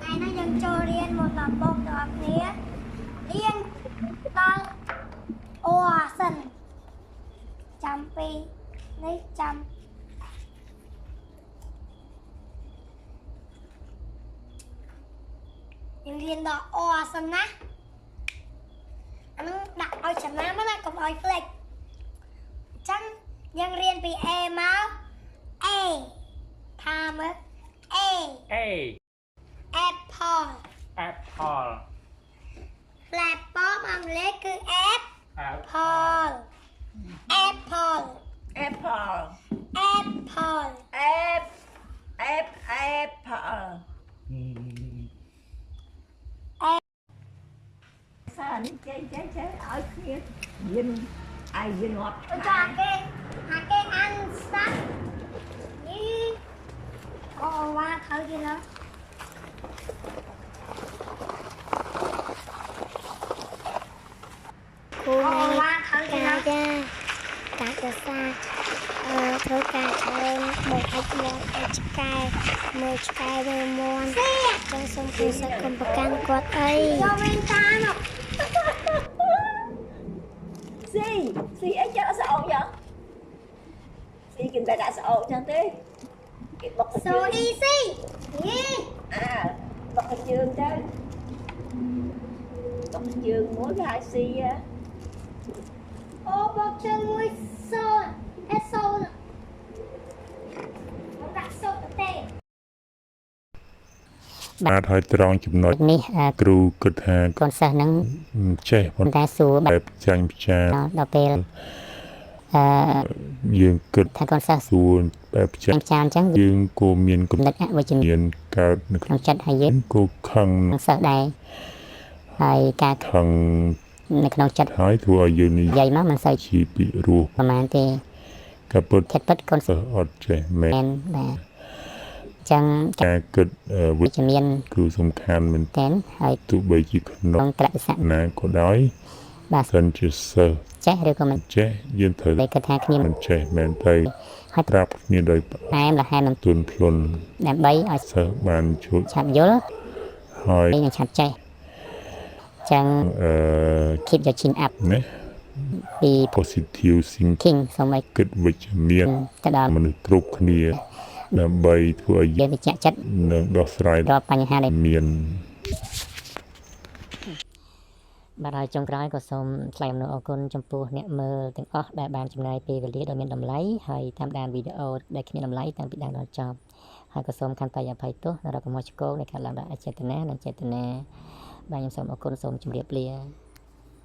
ngày nay dân cho riêng một là bông được nghĩa riêng tăng ô sân chăm pi lấy chăm dân riêng đó ô sân á anh đặt ôi chấm má nó cũng ôi flick chẳng dân riêng pi e máu e tham á A apple apple là bó bằng lế cứ apple apple apple apple apple sao anh chơi ở kia dinh ai dinh ngọt tôi cho cái ăn sắc như có qua thử gì đó cô này cá ra xa thôi cá lên bộ ách một ách cài mười cài về muôn trong sông cứ sẽ cầm bạc can quạt ấy cho bên ta nó si ấy cho nó sao vậy si kinh ta đã sao chẳng thế cái bọc so easy bọc trường chứ bọc trường mỗi hai si á ô bọc chân mũi sâu hết sâu nè nó đặt sâu tới tê បាទហើយត្រង់ចំណុច នេះ គ្រូគិតថា កូនសិស្សនឹង ចេះប៉ុន្តែ តែសួរបែ បែ ប បចាញ់ពិចារ ដល់ពេល យើងគិត ថាកូនសិស្ស សួរបែបចាញ់ ចានអញ្ចឹង យើងគួរមានគំ និតអវិជ្ជមាន មានកើតនៅក្នុង ចិត្តឲ្យយើង គួរខឹង នឹងសិស្សដែរហើយការ ខឹង នៅក្នុងចិត្ត ហើយធ្វើឲ្យយើងនិ និយាយមកមិនសូវ យាយពីរោះ ប្រហែលទេ ក៏ពិត ខិតពិតកូនសិស្ស អត់ចេះមែន មែនបាទអញ្ចឹង ការគិតវិ វិជ្ជមាន គឺសំខាន់មែន តែនហើយ ទោះបីជាក្នុង ក្នុងត្រស័ក ណាក៏ដោយ បាទ សិនជាសិស្ស ចេះឬក៏មិន ចេះយើងត្រូវ តែគាត់ថាគ្នា មិនចេះមែនទេ ហើយ ប្រាប់គ្នាដោយ តែមលហេតុនឹង ទន់ភ្លន់ ដើម្បីឲ្យ សិស្សបានជួយ ឆាប់យល់ ហើយ ហើយនឹងឆាប់ចេះអញ្ចឹង keep your chin up ណា ពី positive thinking king សូមឲ្យ គិតវិជ្ជមាន ទៅដល់ មនុស្សគ្រប់គ្នាដើម្បីធ្វើឲ្យ យើងវិជ្ជចិត្ត នឹងដោះស្រាយ រាល់បញ្ហាដែល មាន បាទហើយចុងក្រោយក៏សូមថ្លែងអំណរអគុណចំពោះអ្នកមើលទាំងអស់ដែលបានចំណាយពេលវេលាដ៏មានតម្លៃហើយតាមដានវីដេអូដែលគ្មានតម្លៃតាំងពីដើមដល់ចប់ហើយក៏សូមខន្តីអភ័យទោសនៅរកកំហុសឆ្គងនៃការឡើងដោយអចេតនានិងចេតនាបាទខ្ញុំសូមអរគុណសូមជម្រាបលា